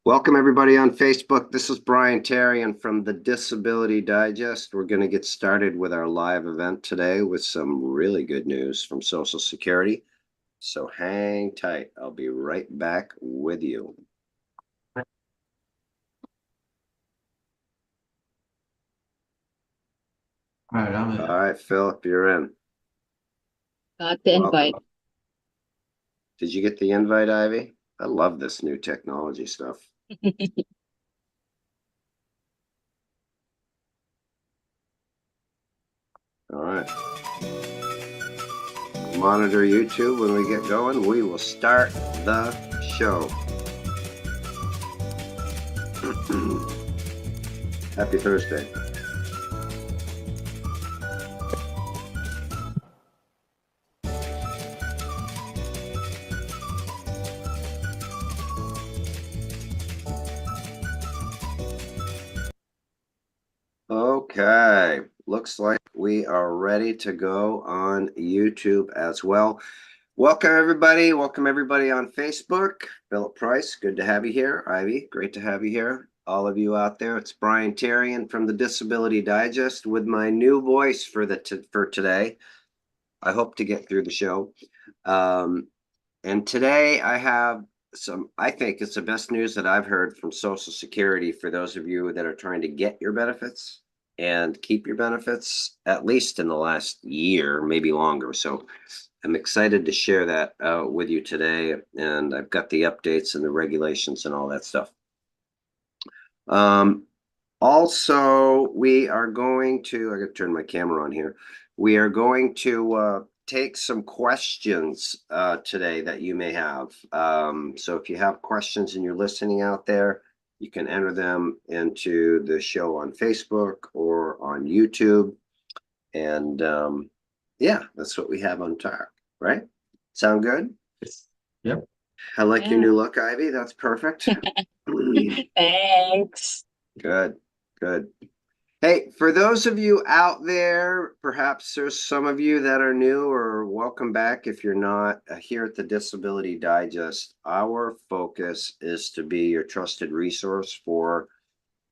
Welcome everybody on Facebook. This is Brian Tarian from the Disability Digest. We're going to get started with our live event today with some really good news from Social Security. So hang tight. I'll be right back with you. All right, I'm in. All right, Philip, you're in. Got the invite. Did you get the invite, Ivy? I love this new technology stuff. All right. Monitor YouTube when we get going. We will start the show. Happy Thursday. Okay, looks like we are ready to go on YouTube as well. Welcome everybody on Facebook. Philip Price, good to have you here. Ivy, great to have you here. All of you out there, it's Brian Tarian from the Disability Digest with my new voice for today. I hope to get through the show. And today I have I think it's the best news that I've heard from Social Security for those of you that are trying to get your benefits and keep your benefits, at least in the last year, maybe longer. So I'm excited to share that with you today. And I've got the updates and the regulations and all that stuff. Also, we are going to, I got to turn my camera on here. We are going to take some questions today that you may have. So if you have questions and you're listening out there, you can enter them into the show on Facebook or on YouTube. And yeah, that's what we have on tap, right? Sound good? Yep. I like your new look, Ivy. That's perfect. Thanks. Good, good. Hey, for those of you out there, perhaps there's some of you that are new, or welcome back if you're not. Here at the Disability Digest, our focus is to be your trusted resource for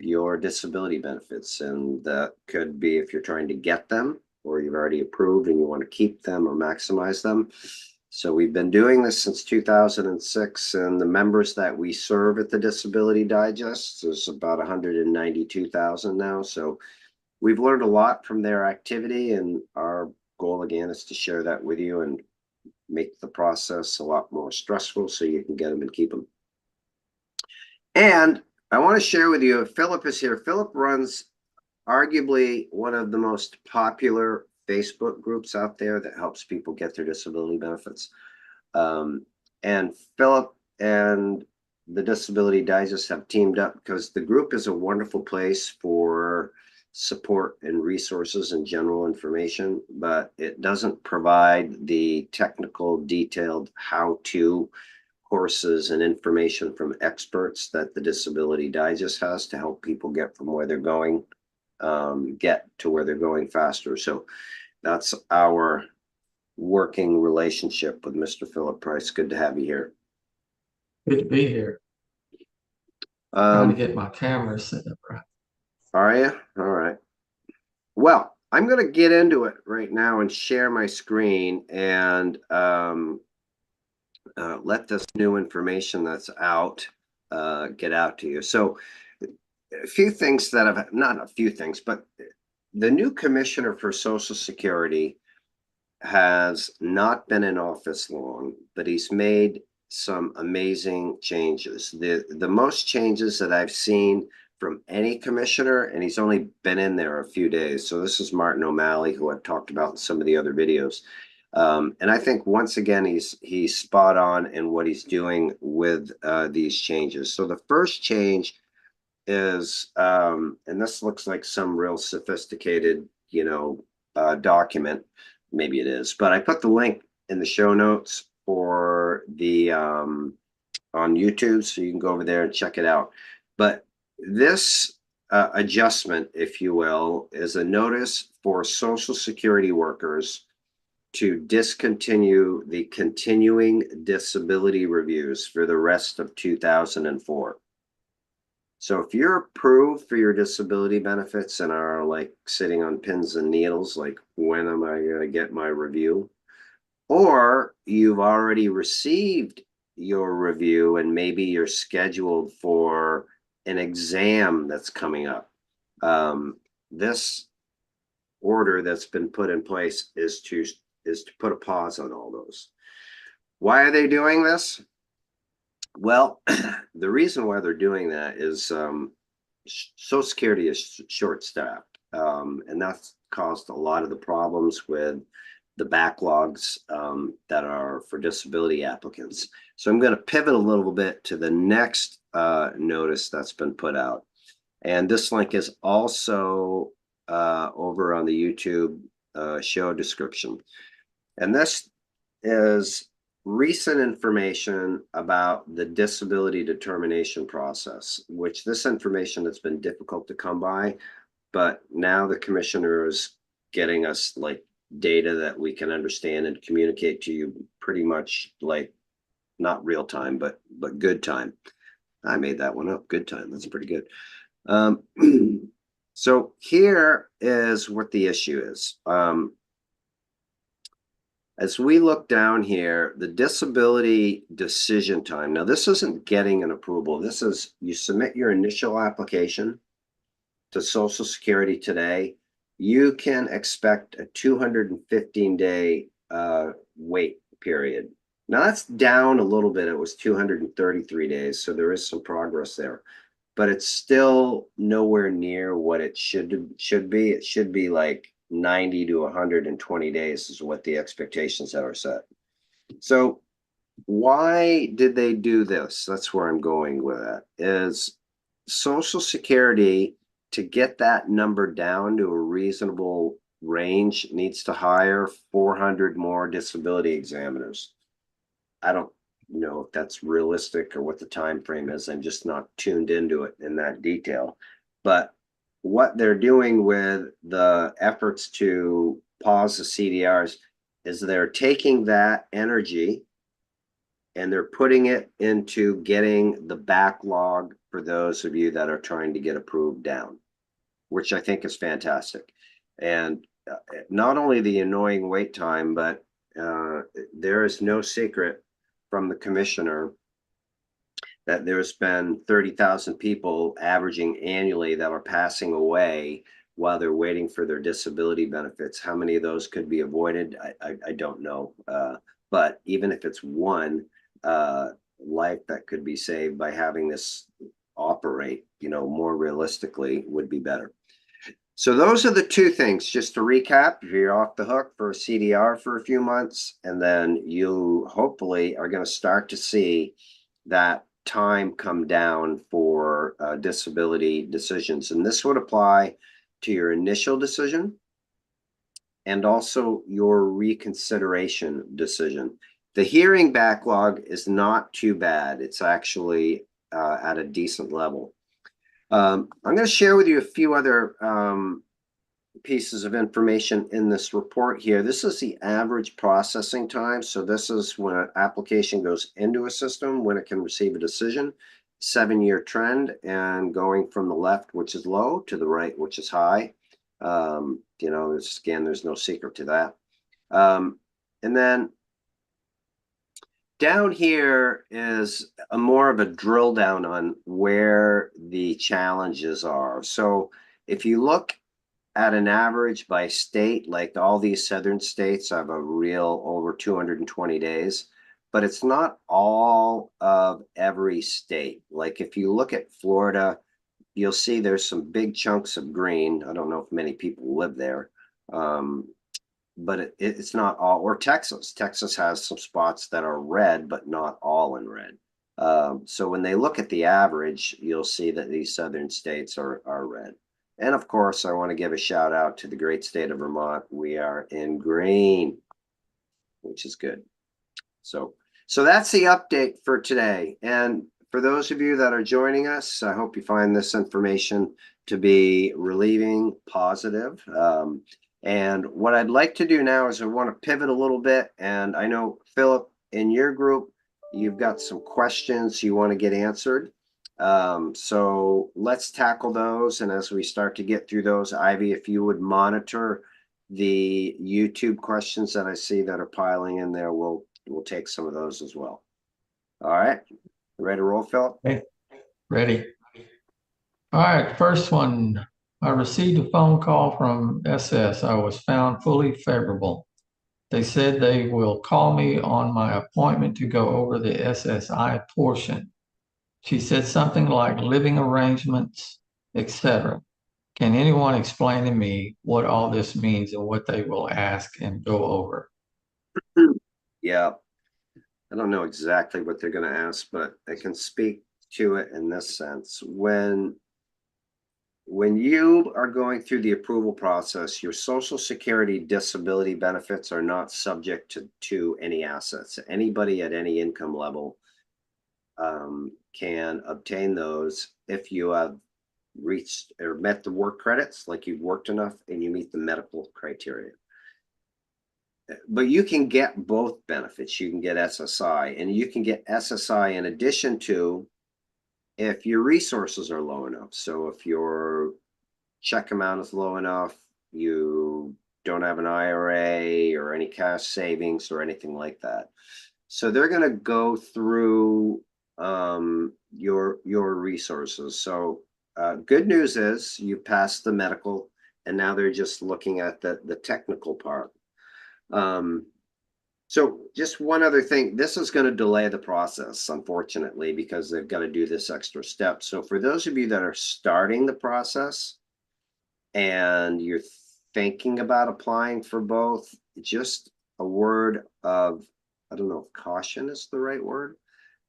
your disability benefits. And that could be if you're trying to get them, or you've already approved and you want to keep them or maximize them. So we've been doing this since 2006, and the members that we serve at the Disability Digest is about 192,000 now. So we've learned a lot from their activity, and our goal again is to share that with you and make the process a lot more stressful so you can get them and keep them. And I want to share with you, Philip is here. Philip runs arguably one of the most popular Facebook groups out there that helps people get their disability benefits. And Philip and the Disability Digest have teamed up because the group is a wonderful place for support and resources and general information, but it doesn't provide the technical, detailed how-to courses and information from experts that the Disability Digest has to help people get from where they're going, get to where they're going faster. So that's our working relationship with Mr. Philip Price. Good to have you here. Good to be here. Trying to get my camera set up right. Are you? All right. Well, I'm going to get into it right now and share my screen and let this new information that's out get out to you. So a few things that have, not a few things, but the new commissioner for Social Security has not been in office long, but he's made some amazing changes. The most changes that I've seen from any commissioner, and he's only been in there a few days. So this is Martin O'Malley, who I've talked about in some of the other videos. And I think once again, he's spot on in what he's doing with these changes. So the first change is, and this looks like some real sophisticated, document. Maybe it is, but I put the link in the show notes for the on YouTube, so you can go over there and check it out. But this adjustment, if you will, is a notice for Social Security workers to discontinue the continuing disability reviews for the rest of 2004. So if you're approved for your disability benefits and are like sitting on pins and needles, like when am I going to get my review? Or you've already received your review and maybe you're scheduled for an exam that's coming up. This order that's been put in place is to put a pause on all those. Why are they doing this? Well, the reason why they're doing that is Social Security is short-staffed, and that's caused a lot of the problems with the backlogs that are for disability applicants. So I'm going to pivot a little bit to the next notice that's been put out. And this link is also over on the YouTube show description. And this is recent information about the disability determination process, which this information has been difficult to come by, but now the commissioner is getting us like data that we can understand and communicate to you pretty much like not real time, but good time. I made that one up. Good time. That's pretty good. So here is what the issue is. As we look down here, the disability decision time. Now, this isn't getting an approval. This is you submit your initial application to Social Security today. You can expect a 215-day wait period. Now, that's down a little bit. It was 233 days, so there is some progress there. But it's still nowhere near what it should be. It should be like 90 to 120 days is what the expectations that are set. So why did they do this? That's where I'm going with it. Is Social Security, to get that number down to a reasonable range, needs to hire 400 more disability examiners. I don't know if that's realistic or what the time frame is. I'm just not tuned into it in that detail. But what they're doing with the efforts to pause the CDRs is they're taking that energy and they're putting it into getting the backlog for those of you that are trying to get approved down, which I think is fantastic. And not only the annoying wait time, but there is no secret from the commissioner that there's been 30,000 people averaging annually that are passing away while they're waiting for their disability benefits. How many of those could be avoided? I don't know. But even if it's one life that could be saved by having this operate, more realistically would be better. So those are the two things, just to recap. You're off the hook for a CDR for a few months, and then you hopefully are going to start to see that time come down for disability decisions. And this would apply to your initial decision and also your reconsideration decision. The hearing backlog is not too bad. It's actually at a decent level. I'm going to share with you a few other pieces of information in this report here. This is the average processing time. So this is when an application goes into a system, when it can receive a decision, 7-year trend, and going from the left, which is low, to the right, which is high. There's no secret to that. And then down here is more of a drill down on where the challenges are. So if you look at an average by state, like all these southern states have a real over 220 days, but it's not all of every state. Like if you look at Florida, you'll see there's some big chunks of green. I don't know if many people live there. But it's not all, or Texas. Texas has some spots that are red, but not all in red. So when they look at the average, you'll see that these southern states are red. And of course, I want to give a shout out to the great state of Vermont. We are in green, which is good. So that's the update for today. And for those of you that are joining us, I hope you find this information to be relieving, positive. And what I'd like to do now is I want to pivot a little bit. And I know, Philip, in your group, you've got some questions you want to get answered. So let's tackle those. And as we start to get through those, Ivy, if you would monitor the YouTube questions that I see that are piling in there, we'll take some of those as well. All right. Ready to roll, Philip? Okay. Ready. All right, first one. I received a phone call from SS. I was found fully favorable. They said they will call me on my appointment to go over the SSI portion. She said something like living arrangements, etc. Can anyone explain to me what all this means and what they will ask and go over? Yeah. I don't know exactly what they're going to ask, but I can speak to it in this sense. When you are going through the approval process, your Social Security disability benefits are not subject to any assets. Anybody at any income level can obtain those if you have reached or met the work credits, like you've worked enough and you meet the medical criteria. But you can get both benefits. You can get SSI, and you can get SSI in addition to if your resources are low enough. So if your check amount is low enough, you don't have an IRA or any cash savings or anything like that. So they're going to go through your resources. So good news is you passed the medical, and now they're just looking at the technical part. So just one other thing, this is going to delay the process, unfortunately, because they've got to do this extra step. So for those of you that are starting the process and you're thinking about applying for both, just a word of, I don't know if caution is the right word,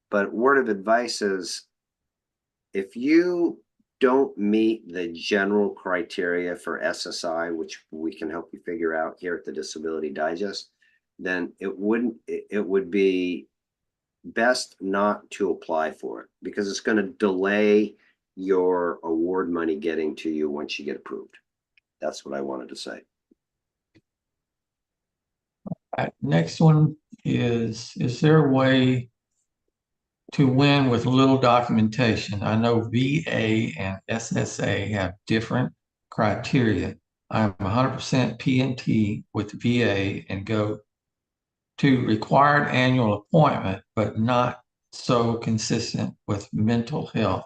but word of advice is if you don't meet the general criteria for SSI, which we can help you figure out here at the Disability Digest, then it would be best not to apply for it because it's going to delay your award money getting to you once you get approved. That's what I wanted to say. Next one is there a way to win with little documentation? I know VA and SSA have different criteria. I'm 100% P&T with VA and go to required annual appointment, but not so consistent with mental health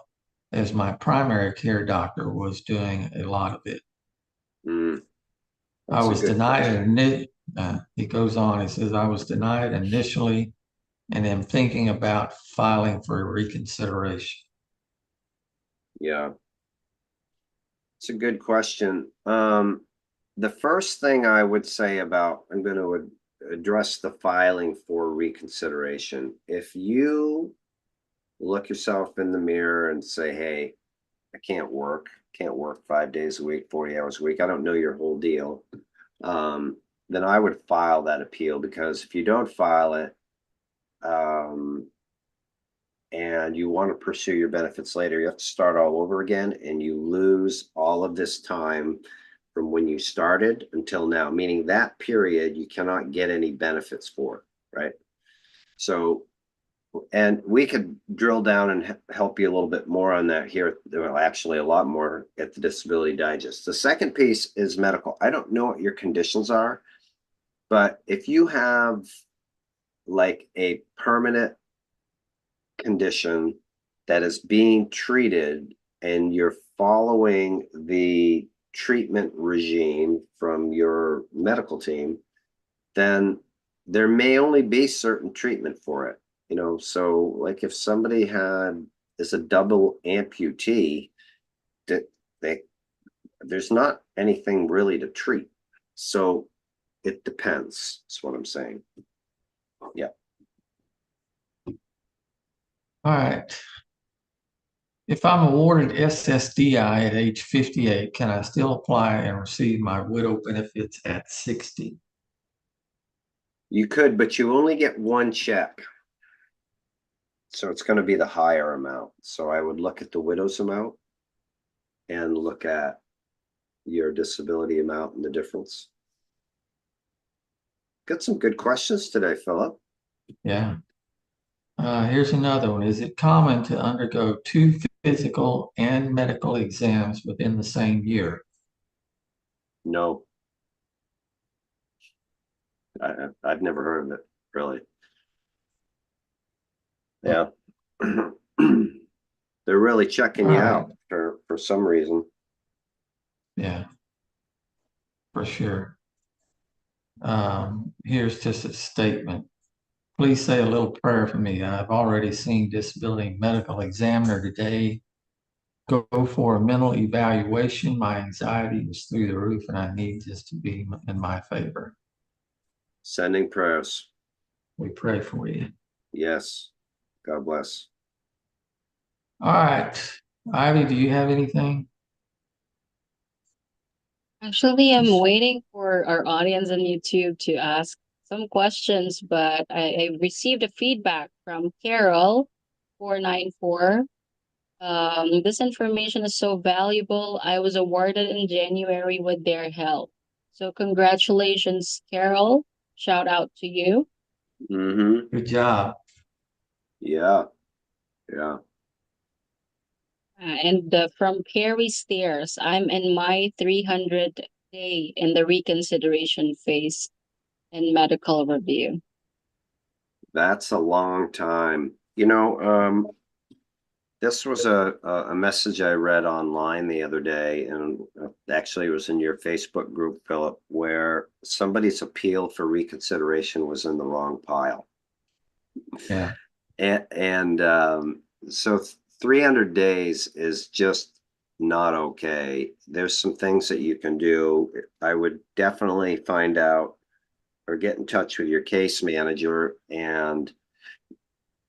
as my primary care doctor was doing a lot of it. I was denied. He goes on, he says, I was denied initially and am thinking about filing for reconsideration. Yeah. It's a good question. The first thing I would say about, I'm going to address the filing for reconsideration. If you look yourself in the mirror and say, hey, I can't work 5 days a week, 40 hours a week, I don't know your whole deal, then I would file that appeal, because if you don't file it, and you want to pursue your benefits later, you have to start all over again, and you lose all of this time from when you started until now, meaning that period you cannot get any benefits for, right? So, and we could drill down and help you a little bit more on that here. Well, actually a lot more at the Disability Digest. The second piece is medical. I don't know what your conditions are, but if you have like a permanent condition that is being treated and you're following the treatment regime from your medical team, then there may only be certain treatment for it. You know, so like if somebody is a double amputee, that there's not anything really to treat. So it depends, is what I'm saying. Yeah. All right. If I'm awarded SSDI at age 58, can I still apply and receive my widow benefits at 60? You could, but you only get one check. So it's going to be the higher amount. So I would look at the widow's amount and look at your disability amount and the difference. Got some good questions today, Philip. Yeah. Here's another one. Is it common to undergo 2 physical and medical exams within the same year? No, I've never heard of it, really. Yeah. They're really checking All you right. out for some reason. Yeah, for sure. Here's just a statement. Please say a little prayer for me. I've already seen disability medical examiner today. Go for a mental evaluation. My anxiety is through the roof and I need this to be in my favor. Sending prayers. We pray for you. Yes. God bless. All right. Ivy, do you have anything? Actually, I'm waiting for our audience on YouTube to ask some questions, but I received a feedback from Carol 494. This information is so valuable. I was awarded in January with their help. So congratulations, Carol. Shout out to you. Mm-hmm. Good job. Yeah. Yeah. And from Carrie Stairs, I'm in my 300th day in the reconsideration phase in medical review. That's a long time. This was a message I read online the other day, and actually it was in your Facebook group, Philip, where somebody's appeal for reconsideration was in the wrong pile. Yeah. And so 300 days is just not okay. There's some things that you can do. I would definitely find out or get in touch with your case manager, and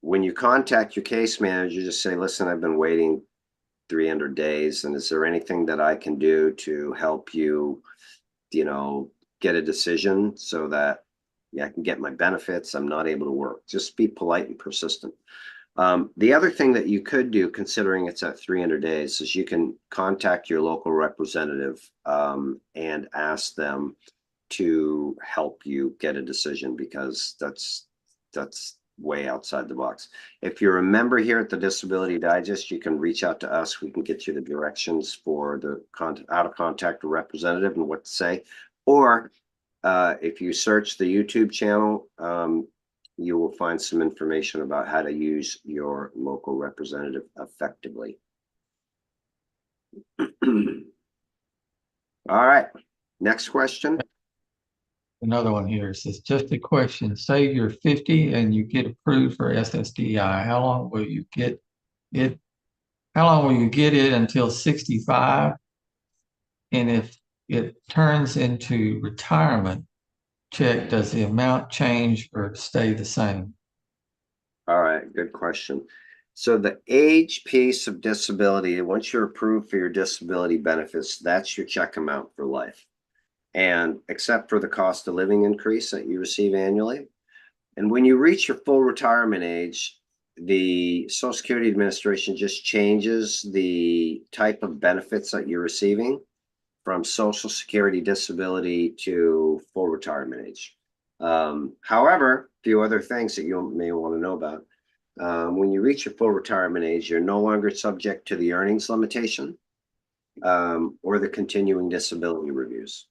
when you contact your case manager, just say, listen, I've been waiting 300 days, and is there anything that I can do to help you, get a decision so that I can get my benefits? I'm not able to work. Just be polite and persistent. The other thing that you could do, considering it's at 300 days, is you can contact your local representative and ask them to help you get a decision, because that's way outside the box. If you're a member here at the Disability Digest, you can reach out to us. We can get you the directions for the how to contact a representative and what to say. Or if you search the YouTube channel, you will find some information about how to use your local representative effectively. All right, next question. Another one here says, just a question. Say you're 50 and you get approved for SSDI. How long will you get it? How long will you get it until 65? And if it turns into retirement check, does the amount change or stay the same? All right, good question. So the age piece of disability, once you're approved for your disability benefits, that's your check amount for life. And except for the cost of living increase that you receive annually. And when you reach your full retirement age, the Social Security Administration just changes the type of benefits that you're receiving from Social Security disability to full retirement age. However, a few other things that you may want to know about. When you reach your full retirement age, you're no longer subject to the earnings limitation or the continuing disability reviews.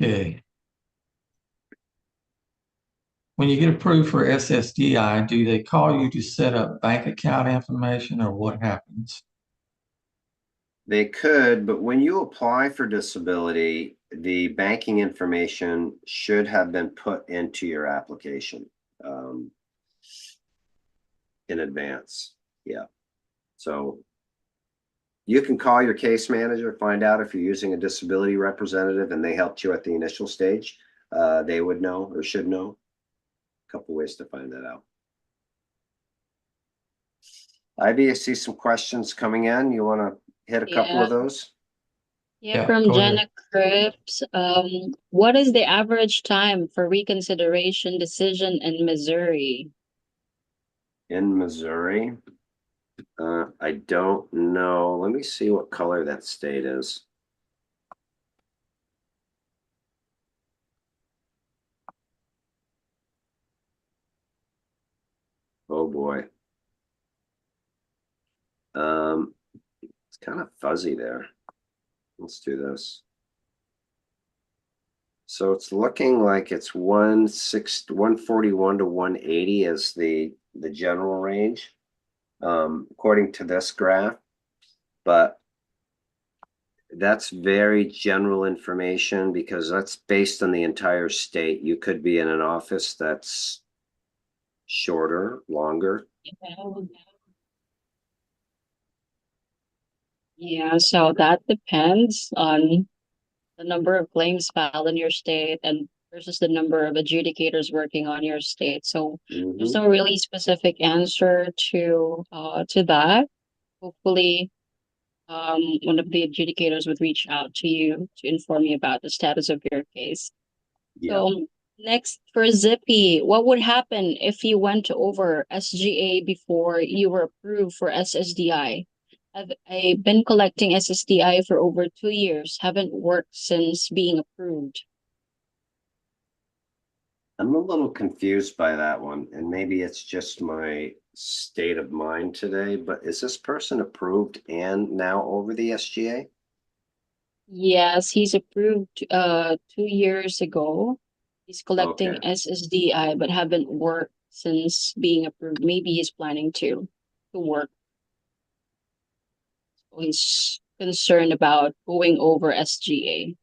Okay. When you get approved for SSDI, do they call you to set up bank account information or what happens? They could, but when you apply for disability, the banking information should have been put into your application in advance. Yeah. So you can call your case manager, find out if you're using a disability representative and they helped you at the initial stage. They would know or should know. A couple ways to find that out. Ivy, I see some questions coming in. You want to hit a couple of those? Yeah, Yeah, from go ahead. Jenna Cripps. What is the average time for reconsideration decision in Missouri? In Missouri, I don't know. Let me see what color that state is. boy. It's kind of fuzzy there. Let's do this. So it's looking like it's 141 to 180 is the general range, according to this graph. But that's very general information because that's based on the entire state. You could be in an office that's shorter, longer. Yeah, so that depends on the number of claims filed in your state and versus the number of adjudicators working on your state. So there's no really specific answer to that. Hopefully, one of the adjudicators would reach out to you to inform you about the status of your case. Yeah. So next for Zippy, what would happen if you went over SGA before you were approved for SSDI? I've been collecting SSDI for over 2 years, haven't worked since being approved. I'm a little confused by that one, and maybe it's just my state of mind today, but is this person approved and now over the SGA? Yes, he's approved 2 years ago. He's collecting Okay. SSDI but haven't worked since being approved. Maybe he's planning to work. So he's concerned about going over SGA.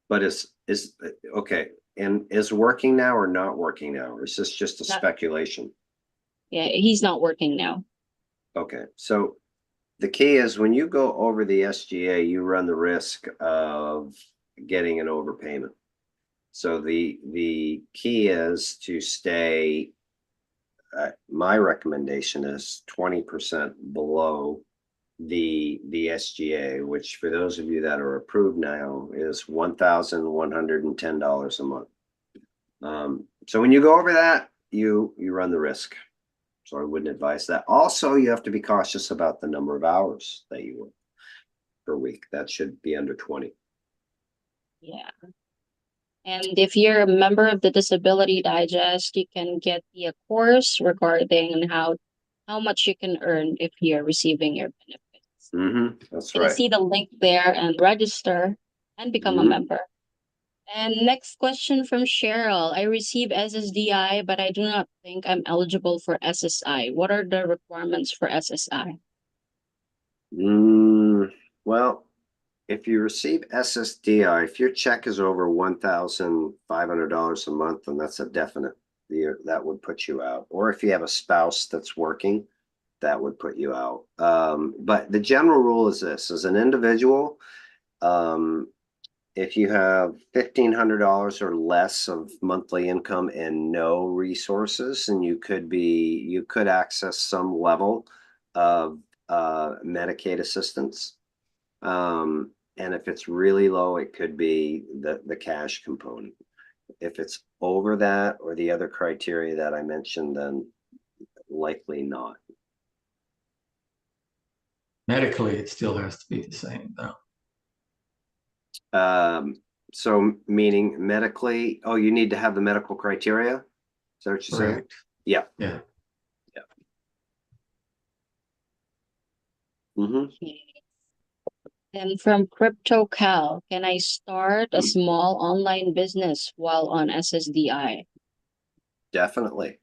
But is okay, and is working now or not working now, or is this just a Not- speculation? Yeah, he's not working now. Okay, so the key is when you go over the SGA, you run the risk of getting an overpayment. So the key is to stay. My recommendation is 20% below the SGA, which for those of you that are approved now is $1,110 a month. So when you go over that, you run the risk. So I wouldn't advise that. Also, you have to be cautious about the number of hours that you work per week. That should be under 20. Yeah. And if you're a member of the Disability Digest, you can get the course regarding how much you can earn if you're receiving your benefits. That's You can right. see the link there and register and become a member. And next question from Cheryl. I receive SSDI, but I do not think I'm eligible for SSI. What are the requirements for SSI? Well, if you receive SSDI, if your check is over $1,500 a month, then that's a definite. That would put you out. Or if you have a spouse that's working, that would put you out. But the general rule is this: as an individual, if you have $1,500 or less of monthly income and no resources, and you could access some level of Medicaid assistance. And if it's really low, it could be the cash component. If it's over that or the other criteria that I mentioned, then likely not. Medically, it still has to be the same, though. So meaning medically, oh, you need to have the medical criteria? Is that what you're saying? Correct. Yeah. Yeah. And from CryptoCal, can I start a small online business while on SSDI? Definitely.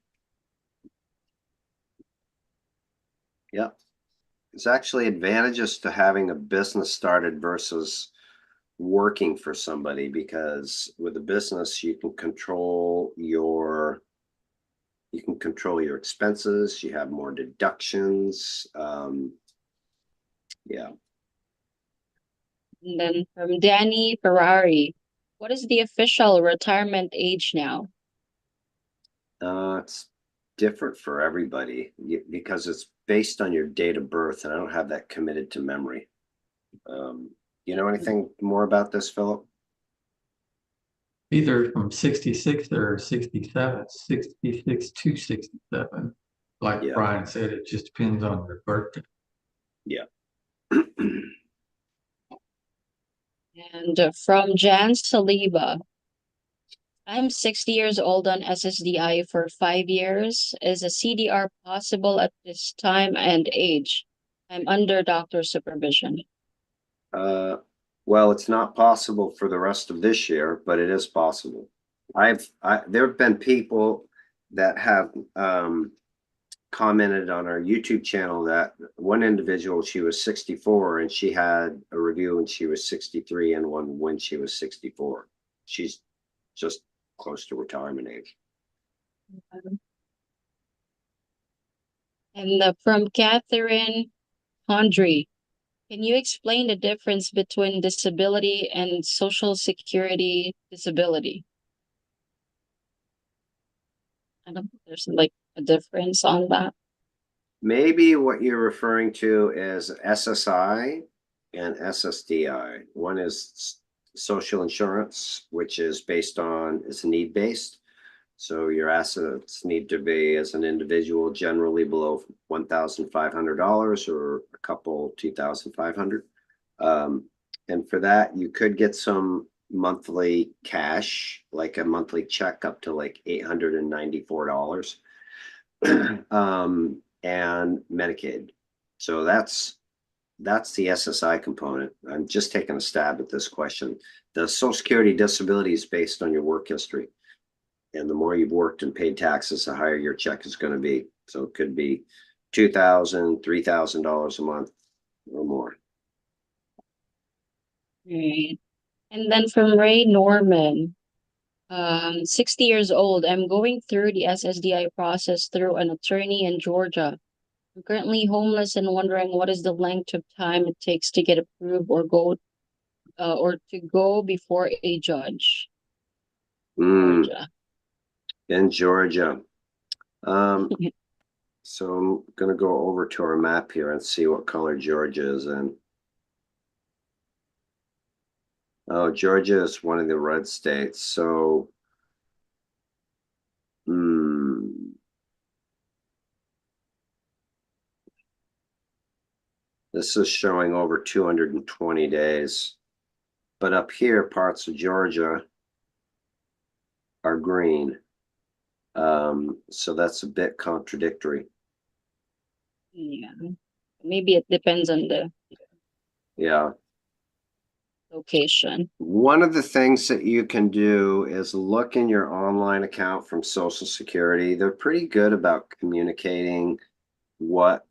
Yeah. There's actually advantages to having a business started versus working for somebody, because with a business you can control your expenses, you have more deductions. Yeah. And then from Danny Ferrari, what is the official retirement age now? It's different for everybody because it's based on your date of birth, and I don't have that committed to memory. You know anything more about this, Philip? Either from 66 or 67, 66 to 67. Like Yeah. Brian said, it just depends on your birthday. Yeah. And from Jan Saliba, I'm 60 years old on SSDI for 5 years. Is a CDR possible at this time and age? I'm under doctor supervision. Well, it's not possible for the rest of this year, but it is possible. There have been people that have commented on our YouTube channel that one individual, she was 64 and she had a review when she was 63 and one when she was 64. She's just close to retirement age. And from Catherine Condry, can you explain the difference between disability and social security disability? I don't think there's like a difference on that. Maybe what you're referring to is SSI and SSDI. One is social insurance, which is based on, it's need-based. So your assets need to be, as an individual, generally below $1,500 or a couple $2,500. And for that, you could get some monthly cash, like a monthly check up to like $894. And Medicaid. So that's the SSI component. I'm just taking a stab at this question. The Social Security disability is based on your work history. And the more you've worked and paid taxes, the higher your check is going to be. So it could be $2,000, $3,000 a month or more. Right. And then from Ray Norman, 60 years old. I'm going through the SSDI process through an attorney in Georgia. I'm currently homeless and wondering what is the length of time it takes to get approved or to go before a judge. Georgia. In Georgia. So I'm gonna go over to our map here and see what color Georgia is in. Oh, Georgia is one of the red states. So, this is showing over 220 days. But up here, parts of Georgia are green. So that's a bit contradictory. Yeah. Maybe it depends on the location. One of the things that you can do is look in your online account from Social Security. They're pretty good about communicating what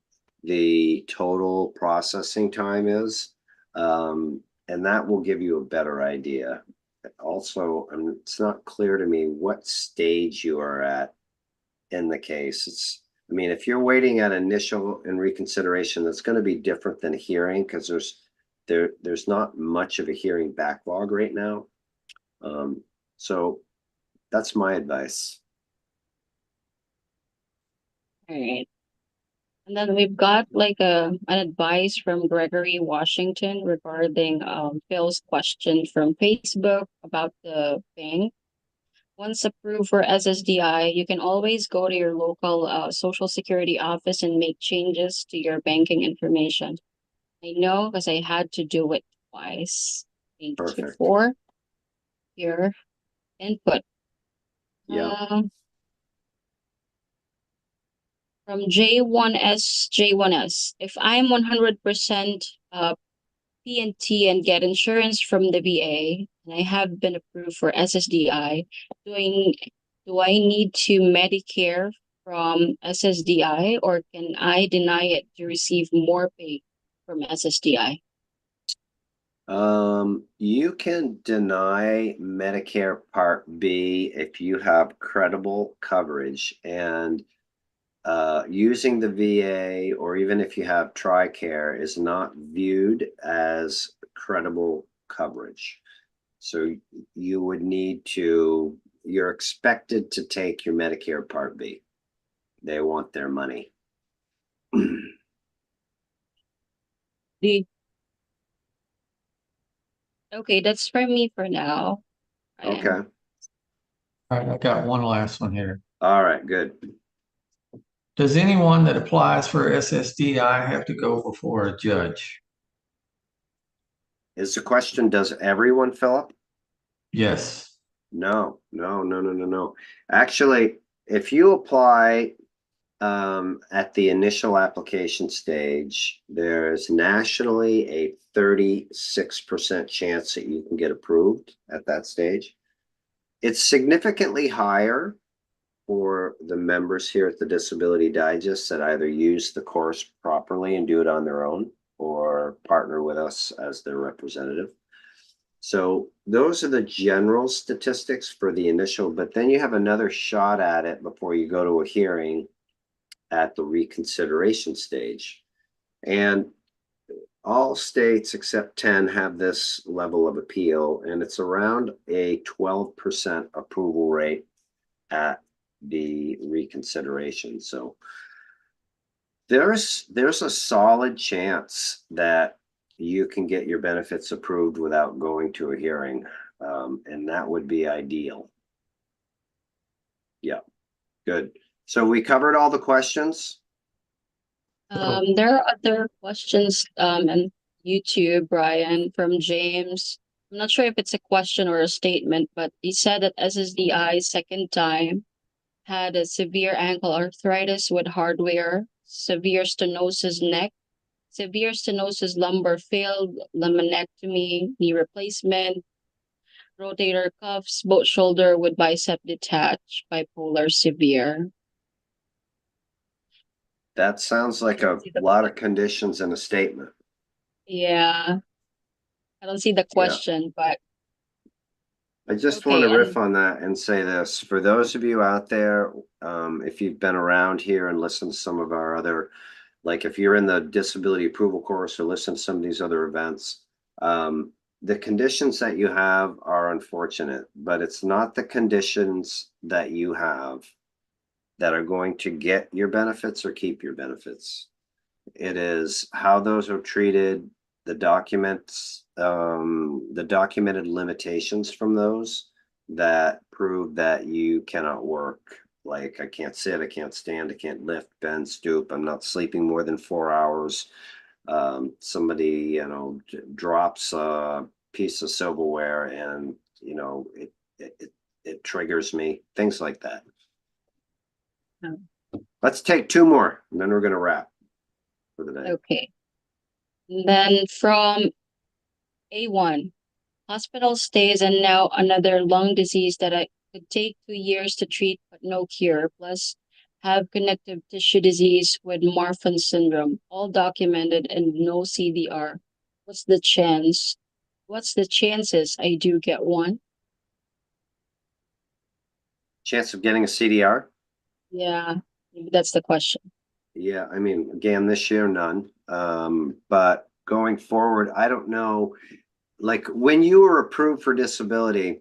the total processing time is. And that will give you a better idea. Also, it's not clear to me what stage you are at in the case. I mean, if you're waiting at initial and reconsideration, that's going to be different than hearing, because there's not much of a hearing backlog right now. So that's my advice. All right. And then we've got like an advice from Gregory Washington regarding Phil's question from Facebook about the bank. Once approved for SSDI, you can always go to your local Social Security office and make changes to your banking information. I know because I had to do it twice. Thank you for your input. Yeah. From J1S, if I'm 100% P&T and get insurance from the VA, and I have been approved for SSDI, do I need to Medicare from SSDI, or can I deny it to receive more pay from SSDI? You can deny Medicare Part B if you have credible coverage, and using the VA, or even if you have TRICARE, is not viewed as credible coverage. So you would need to, you're expected to take your Medicare Part B. They want their money. Okay, that's for me for now. Okay. All right, I got one last one here. All right, good. Does anyone that applies for SSDI have to go before a judge? Is the question, does everyone, Philip? Yes. No. Actually, if you apply at the initial application stage, there's nationally a 36% chance that you can get approved at that stage. It's significantly higher for the members here at the Disability Digest that either use the course properly and do it on their own or partner with us as their representative. So those are the general statistics for the initial, but then you have another shot at it before you go to a hearing at the reconsideration stage. And all states except 10 have this level of appeal, and it's around a 12% approval rate at the reconsideration. So there's a solid chance that you can get your benefits approved without going to a hearing, and that would be ideal. Yeah, good. So we covered all the questions. There are other questions on YouTube, Brian, from James. I'm not sure if it's a question or a statement, but he said that SSDI second time had a severe ankle arthritis with hardware, severe stenosis neck, severe stenosis lumbar, failed laminectomy, knee replacement, rotator cuffs, both shoulder with bicep detached, bipolar severe. That sounds like a lot of conditions in a statement. Yeah, I don't see the question, but I just okay, want to riff on that and say this. For those of you out there, if you've been around here and listened to some of our other, like if you're in the disability approval course or listen to some of these other events, the conditions that you have are unfortunate, but it's not the conditions that you have that are going to get your benefits or keep your benefits. It is how those are treated, the documents, the documented limitations from those that prove that you cannot work. Like I can't sit, I can't stand, I can't lift, bend, stoop, I'm not sleeping more than 4 hours. Somebody, drops a piece of silverware and, it triggers me, things like that. Let's take 2 more and then we're going to wrap for the day. okay. And then from A1, hospital stays and now another lung disease that I could take 2 years to treat but no cure, plus have connective tissue disease with Marfan syndrome, all documented and no CDR. What's the chance? What's the chances I do get one? Chance of getting a CDR? Yeah, that's the question. Yeah, I mean, again, this year, none. But going forward, I don't know. Like when you were approved for disability,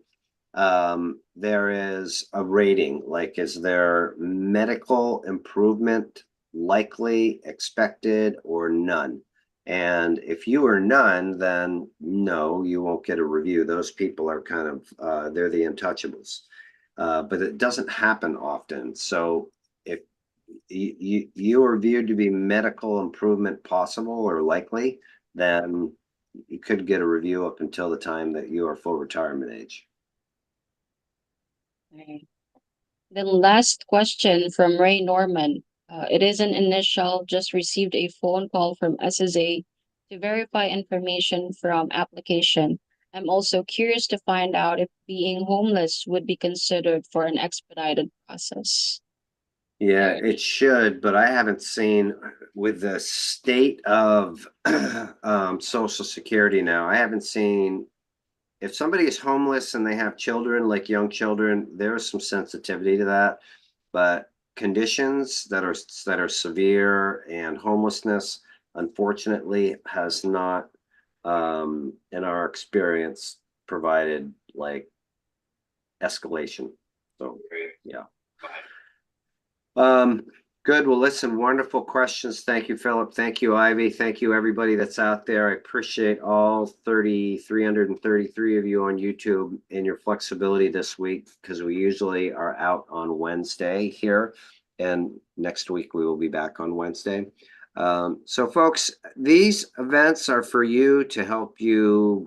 there is a rating. Like, is there medical improvement likely, expected, or none? And if you are none, then no, you won't get a review. Those people are kind of they're the untouchables. But it doesn't happen often. So if you are viewed to be medical improvement possible or likely, then you could get a review up until the time that you are full retirement age. Okay. Then last question from Ray Norman. It is an initial, just received a phone call from SSA to verify information from application. I'm also curious to find out if being homeless would be considered for an expedited process. Yeah, it should, but I haven't seen with the state of Social Security now, I haven't seen if somebody is homeless and they have children, like young children, there's some sensitivity to that. But conditions that are severe and homelessness, unfortunately, has not, in our experience, provided like escalation. So yeah. Good. Well, listen, wonderful questions. Thank you, Philip. Thank you, Ivy. Thank you, everybody that's out there. I appreciate all 333 of you on YouTube and your flexibility this week, because we usually are out on Wednesday here. And next week we will be back on Wednesday. So folks, these events are for you to help you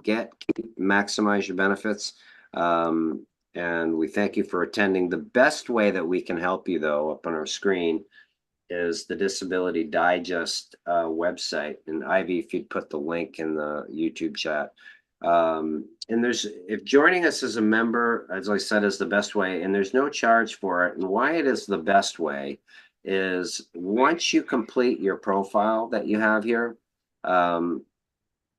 maximize your benefits. and we thank you for attending. The best way that we can help you, though, up on our screen is the Disability Digest website. And Ivy, if you'd put the link in the YouTube chat. And if joining us as a member, as I said, is the best way, and there's no charge for it. And why it is the best way is once you complete your profile that you have here, and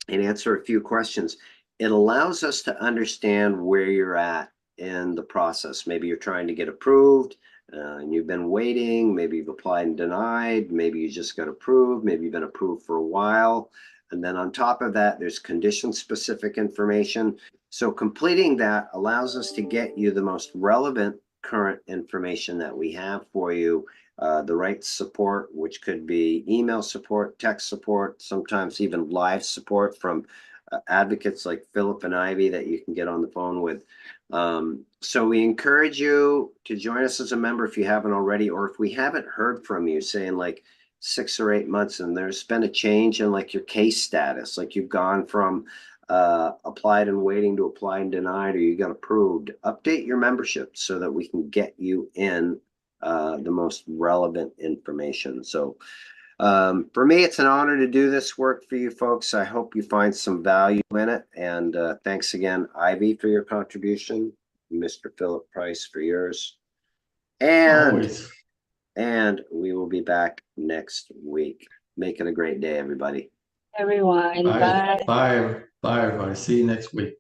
answer a few questions, it allows us to understand where you're at in the process. Maybe you're trying to get approved and you've been waiting. Maybe you've applied and denied. Maybe you just got approved. Maybe you've been approved for a while. And then on top of that, there's condition-specific information. So completing that allows us to get you the most relevant current information that we have for you. The right support, which could be email support, text support, sometimes even live support from advocates like Philip and Ivy that you can get on the phone with. So we encourage you to join us as a member if you haven't already, or if we haven't heard from you, say in like 6 or 8 months, and there's been a change in like your case status, like you've gone from applied and waiting to applied and denied, or you got approved, update your membership so that we can get you in the most relevant information. So for me, it's an honor to do this work for you folks. I hope you find some value in it. And thanks again, Ivy, for your contribution, Mr. Philip Price for yours. Always. And we will be back next week. Make it a great day, everybody. Everyone, Bye. bye. Bye. Bye, everybody. See you next week.